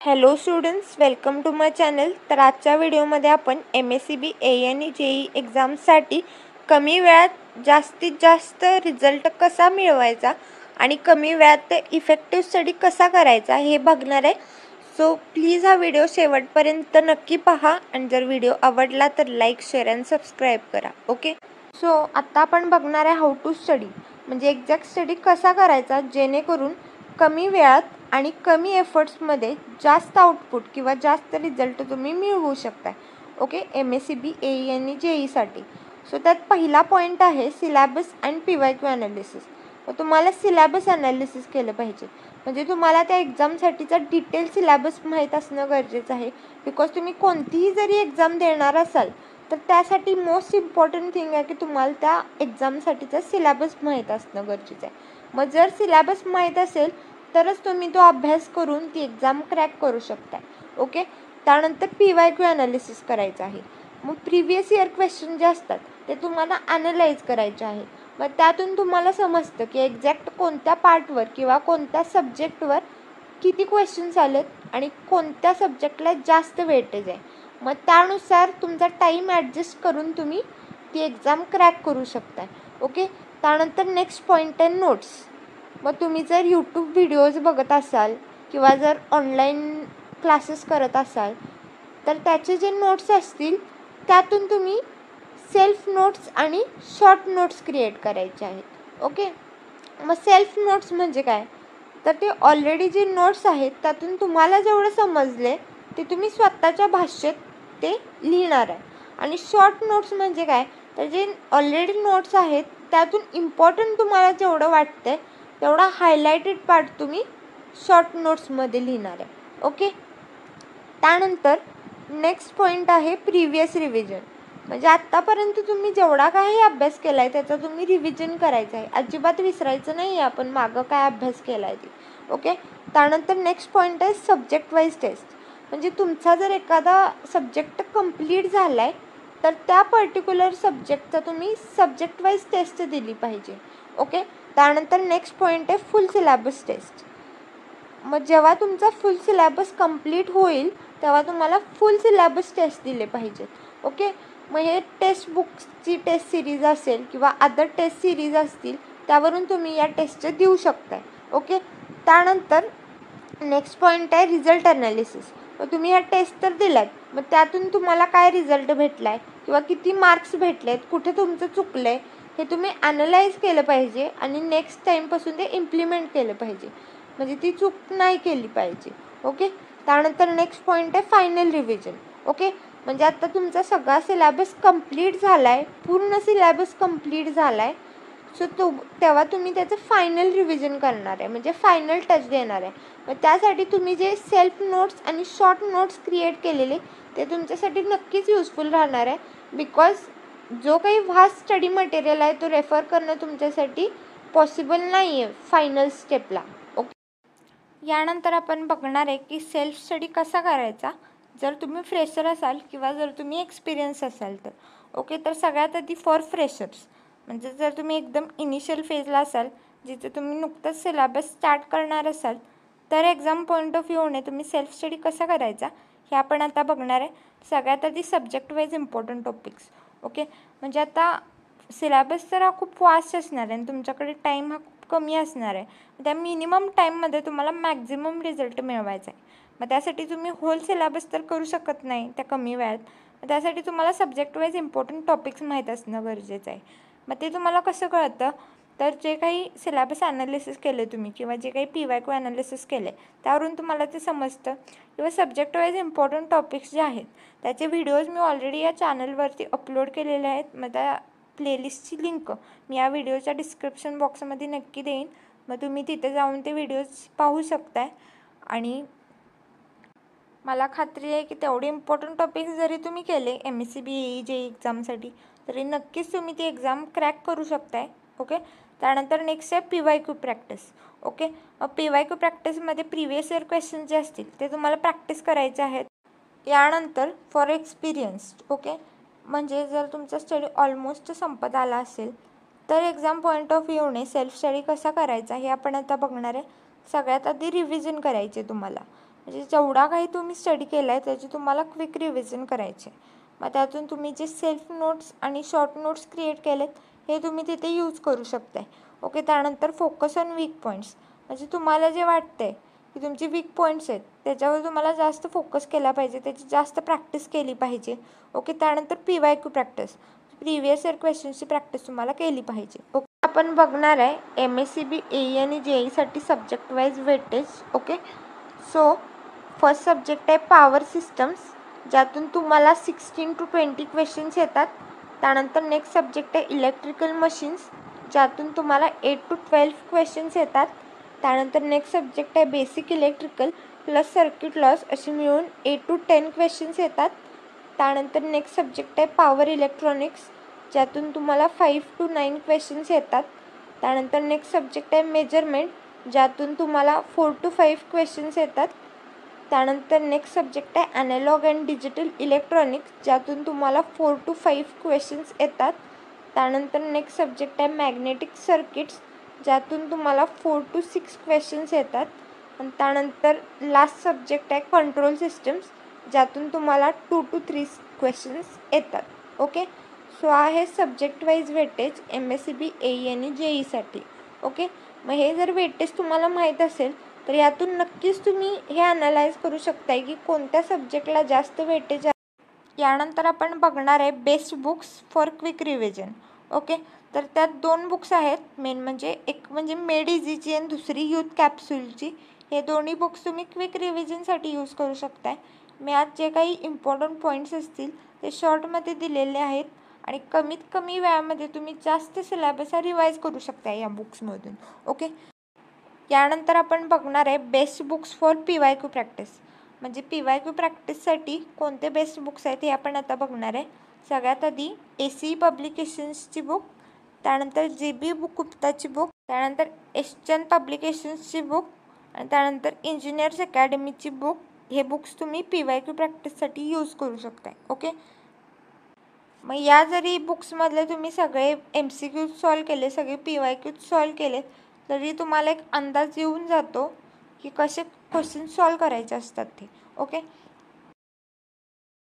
Hello students, welcome to my channel. तर आजच्या व्हिडिओमध्ये आपण MSCB AE आणि JEE एक्झामसाठी कमी वेळात जास्तीत जास्त रिझल्ट कसा मिळवायचा आणि कमी वेळात इफेक्टिव्ह स्टडी कसा करायचा हे बघणार आहे. सो प्लीज हा व्हिडिओ शेवटपर्यंत नक्की पहा आणि जर व्हिडिओ आवडला तर लाईक, शेअर आणि सबस्क्राईब करा. ओके, सो आत्ता आपण बघणार आहे हाऊ टू स्टडी, म्हणजे एक्झॅक्ट स्टडी कसा करायचा जेणेकरून कमी वेळात आणि कमी एफर्ट्समध्ये जास्त आउटपुट किंवा जास्त रिझल्ट तुम्ही मिळवू शकताय. ओके, MSCB AE आणि JEEसाठी. सो त्यात पहिला पॉईंट आहे सिलॅबस अँड PYQ ॲनालिसिस. तुम्हाला सिलॅबस ॲनालिसिस केलं पाहिजे, म्हणजे तुम्हाला त्या एक्झामसाठीचा डिटेल सिलॅबस माहीत असणं गरजेचं आहे. बिकॉज तुम्ही कोणतीही जरी एक्झाम देणार असाल तर त्यासाठी मोस्ट इम्पॉर्टंट थिंग आहे की तुम्हाला त्या एक्झामसाठीचा सिलॅबस माहीत असणं गरजेचं आहे. मग जर सिलॅबस माहीत असेल तरच तुम्ही तो अभ्यास करून ती एक्झाम क्रॅक करू शकता. ओके, त्यानंतर PYQ ॲनालिसिस करायचं आहे. मग प्रिव्हियस इयर क्वेश्चन जे असतात ते तुम्हाला ॲनालाइज करायचे आहेत. मग त्यातून तुम्हाला समजतं की एक्झॅक्ट कोणत्या पार्टवर किंवा कोणत्या सब्जेक्टवर किती क्वेश्चन्स आलेत आणि कोणत्या सब्जेक्टला जास्त वेटेज आहे. मग त्यानुसार तुमचा टाईम ॲडजस्ट करून तुम्ही ती एक्झाम क्रॅक करू शकता. ओके, त्यानंतर नेक्स्ट पॉईंट आहे नोट्स. मग तुम्ही जर यूट्यूब व्हिडिओज बघत असाल किंवा जर ऑनलाईन क्लासेस करत असाल तर त्याचे जे नोट्स असतील त्यातून तुम्ही सेल्फ नोट्स आणि शॉर्ट नोट्स क्रिएट करायचे आहेत. ओके, मग सेल्फ नोट्स म्हणजे काय, तर ते ऑलरेडी जे नोट्स आहेत त्यातून तुम्हाला जेवढं समजले ते तुम्ही स्वतःच्या भाषेत ते लिहिणार आहे. आणि शॉर्ट नोट्स म्हणजे काय, तर जे ऑलरेडी नोट्स आहेत त्यातून इम्पॉर्टंट तुम्हाला जेवढं वाटतं तेवढा हायलाइटेड पार्ट तुम्ही शॉर्ट नोट्समध्ये लिहिणार आहे. ओके, त्यानंतर नेक्स्ट पॉईंट आहे प्रिव्हियस रिव्हिजन. म्हणजे आत्तापर्यंत तुम्ही जेवढा काही अभ्यास केला आहे त्याचा तुम्ही रिव्हिजन करायचं आहे. अजिबात विसरायचं नाही आहे आपण मागं काय अभ्यास केला आहे ते. ओके, त्यानंतर नेक्स्ट पॉईंट आहे सब्जेक्ट वाईज टेस्ट. म्हणजे तुमचा जर एखादा सब्जेक्ट कंप्लीट झाला आहे तर त्या पर्टिक्युलर सब्जेक्टचा तुम्ही सब्जेक्ट वाईज टेस्ट दिली पाहिजे. ओके, त्यानंतर नेक्स्ट पॉईंट आहे फुल सिलॅबस टेस्ट. मग जेव्हा तुमचा फुल सिलॅबस कंप्लीट होईल तेव्हा तुम्हाला फुल सिलॅबस टेस्ट दिले पाहिजेत. ओके, मग हे टेक्स्ट बुक्सची टेस्ट सिरीज असेल किंवा अदर टेस्ट सिरीज असतील त्यावरून तुम्ही या टेस्ट देऊ शकताय. ओके, त्यानंतर नेक्स्ट पॉईंट आहे रिझल्ट ॲनालिसिस. मग तुम्ही ह्या टेस्ट तर दिल्यात, मग त्यातून तुम्हाला काय रिझल्ट भेटला आहे किंवा किती मार्क्स भेटले आहेत, कुठे तुमचं चुकलं आहे हे तुम्ही ॲनालाइज केलं पाहिजे आणि नेक्स्ट टाईमपासून ते इम्प्लिमेंट केलं पाहिजे, म्हणजे ती चूक नाही केली पाहिजे. ओके, त्यानंतर नेक्स्ट पॉईंट आहे फायनल रिव्हिजन. ओके, म्हणजे आता तुमचा सगळा सिलॅबस कंप्लीट झाला आहे, पूर्ण सिलॅबस कंप्लीट झाला आहे. सो तेव्हा तुम्ही त्याचं फायनल रिव्हिजन करणार आहे, म्हणजे फायनल टच देणार आहे. मग त्यासाठी तुम्ही जे सेल्फ नोट्स आणि शॉर्ट नोट्स क्रिएट केलेले ते तुमच्यासाठी नक्कीच युजफुल राहणार आहे. बिकॉज जो काही व्हास्ट स्टडी मटेरियल आहे तो रेफर करणं तुमच्यासाठी पॉसिबल नाही आहे फायनल स्टेपला. ओके, यानंतर आपण बघणार आहे की सेल्फ स्टडी कसा करायचा जर तुम्ही फ्रेशर असाल किंवा जर तुम्ही एक्सपिरियन्स असाल तर. ओके, तर सगळ्यात आधी फॉर फ्रेशर्स, म्हणजे जर तुम्ही एकदम इनिशियल फेजला असाल जिथे तुम्ही नुकतंच सिलॅबस स्टार्ट करणार असाल तर एक्झाम पॉईंट ऑफ व्ह्यूने तुम्ही सेल्फ स्टडी कसा करायचा हे आपण आता बघणार आहे. सगळ्यात आधी subject wise important topics. Okay, म्हणजे आता सिलॅबस तर हा खूप फास्ट असणार आहे आणि तुमच्याकडे टाईम हा खूप कमी असणार आहे. त्या मिनिमम टाईममध्ये तुम्हाला मॅक्झिमम रिझल्ट मिळवायचा आहे. मग त्यासाठी तुम्ही होल सिलॅबस तर करू शकत नाही त्या कमी वेळात. त्यासाठी तुम्हाला सब्जेक्ट वाईज इम्पॉर्टंट टॉपिक्स माहीत असणं गरजेचं आहे. मग ते तुम्हाला कसं कळतं, तर जे काही सिलॅबस ॲनालिसिस केले तुम्ही किंवा जे काही PYQ ॲनालिसिस केले त्यावरून तुम्हाला ते समजतं. किंवा सब्जेक्ट वाईज इम्पॉर्टंट टॉपिक्स जे आहेत त्याचे व्हिडिओज मी ऑलरेडी या चॅनलवरती अपलोड केलेले आहेत. मग त्या प्लेलिस्टची लिंक मी या व्हिडिओच्या डिस्क्रिप्शन बॉक्समध्ये नक्की देईन. मग तुम्ही तिथे जाऊन ते व्हिडिओज पाहू शकताय. आणि मला खात्री आहे की तेवढे इम्पॉर्टंट टॉपिक्स जरी तुम्ही केले MSCB AE JEE एक्झामसाठी तरी नक्कीच तुम्ही ती एक्झाम क्रॅक करू शकताय. ओके, त्यानंतर नेक्स्ट आहे PYQ प्रॅक्टिस. ओके, PYQ प्रॅक्टिसमध्ये प्रिव्हियस इयर क्वेश्चन जे असतील ते तुम्हाला प्रॅक्टिस करायचे आहेत. यानंतर फॉर एक्सपिरियन्स. ओके, म्हणजे जर तुमचा स्टडी ऑलमोस्ट संपत आला असेल तर एक्झाम पॉईंट ऑफ व्ह्यूने सेल्फ स्टडी कसा करायचा हे आपण आता बघणार आहे. सगळ्यात आधी रिव्हिजन करायचे तुम्हाला. म्हणजे जेवढा काही तुम्ही स्टडी केला आहे त्याची तुम्हाला क्विक रिव्हिजन करायचे. मग त्यातून तुम्ही जे सेल्फ नोट्स आणि शॉर्ट नोट्स क्रिएट केलेत हे तुम्ही तिथे यूज करू शकताय. ओके. त्यानंतर फोकस ऑन वीक पॉईंट्स, म्हणजे तुम्हाला जे वाटतंय की तुमचे वीक पॉईंट्स आहेत त्याच्यावर तुम्हाला जास्त फोकस केला पाहिजे, त्याची जास्त प्रॅक्टिस केली पाहिजे. ओके. त्यानंतर PYQ प्रॅक्टिस, प्रिव्हियस इयर क्वेश्चन्सची प्रॅक्टिस तुम्हाला केली पाहिजे. ओके. आपण बघणार आहे MSCB AE आणि JEEसाठी subject wise weightage. Okay. So first subject आहे पॉवर सिस्टम्स, ज्यातून तुम्हाला 16 to 20 क्वेश्चन्स येतात. त्यानंतर नेक्स्ट सब्जेक्ट आहे इलेक्ट्रिकल मशीन्स, ज्यातून तुम्हाला 8 to 12 क्वेश्चन्स येतात. त्यानंतर नेक्स्ट सब्जेक्ट आहे basic electrical plus circuit laws, असे मिळून 8 to 10 क्वेश्चन्स येतात. त्यानंतर नेक्स्ट सब्जेक्ट आहे पॉवर इलेक्ट्रॉनिक्स, ज्यातून तुम्हाला 5 to 9 क्वेश्चन्स येतात. त्यानंतर नेक्स्ट सब्जेक्ट आहे मेजरमेंट, ज्यातून तुम्हाला 4 to 5 क्वेश्चन्स येतात. त्यानंतर नेक्स्ट सब्जेक्ट आहे ॲनालॉग अँड डिजिटल इलेक्ट्रॉनिक्स, ज्यातून तुम्हाला 4 to 5 क्वेश्चन्स येतात. त्यानंतर नेक्स्ट सब्जेक्ट आहे मॅग्नेटिक सर्किट्स, ज्यातून तुम्हाला 4 to 6 क्वेश्चन्स येतात. आणि त्यानंतर लास्ट सब्जेक्ट आहे कंट्रोल सिस्टम्स, ज्यातून तुम्हाला 2 to 3 क्वेश्चन्स येतात. ओके. सो आहे subject wise weightage MSCB AE आणि JEEसाठी. ओके. मग हे जर वेटेज तुम्हाला माहीत असेल तर यातून नक्कीच तुम्ही हे ॲनालाइज करू शकताय की कोणत्या सब्जेक्टला जास्त वेटेज आहे. यानंतर आपण बघणार आहे best books for quick revision. Okay. तर त्यात 2 बुक्स आहेत मेन, म्हणजे एक म्हणजे मेड इझीची आणि दुसरी यूथ कॅप्सूलची. हे दोन्ही बुक्स तुम्ही क्विक रिव्हिजनसाठी यूज करू शकताय. मी आज जे काही इम्पॉर्टंट पॉईंट्स असतील ते शॉर्टमध्ये दिलेले आहेत आणि कमीत कमी वेळामध्ये तुम्ही जास्त सिलेबस हा रिवाईज करू शकता या बुक्समधून. ओके. यानंतर आपण बघणार आहे best books for PYQ practice, म्हणजे PYQ प्रॅक्टिससाठी कोणते बेस्ट बुक्स आहेत हे आपण आता बघणार आहे. सगळ्यात आधी ACE पब्लिकेशन्सची बुक, त्यानंतर JB गुप्ताची बुक, त्यानंतर एसचंद पब्लिकेशन्सची बुक आणि त्यानंतर इंजिनियर्स अकॅडमीची बुक. हे बुक्स तुम्ही PYQ प्रॅक्टिससाठी यूज करू शकताय. ओके. मग या जरी बुक्समधले तुम्ही सगळे MCQ सॉल्व केले, सगळे PYQ सॉल्व केले, तरी तुम्हाला एक अंदाज येऊन जातो की कसे क्वेश्चन सॉल्व करायचे असतात ते. ओके.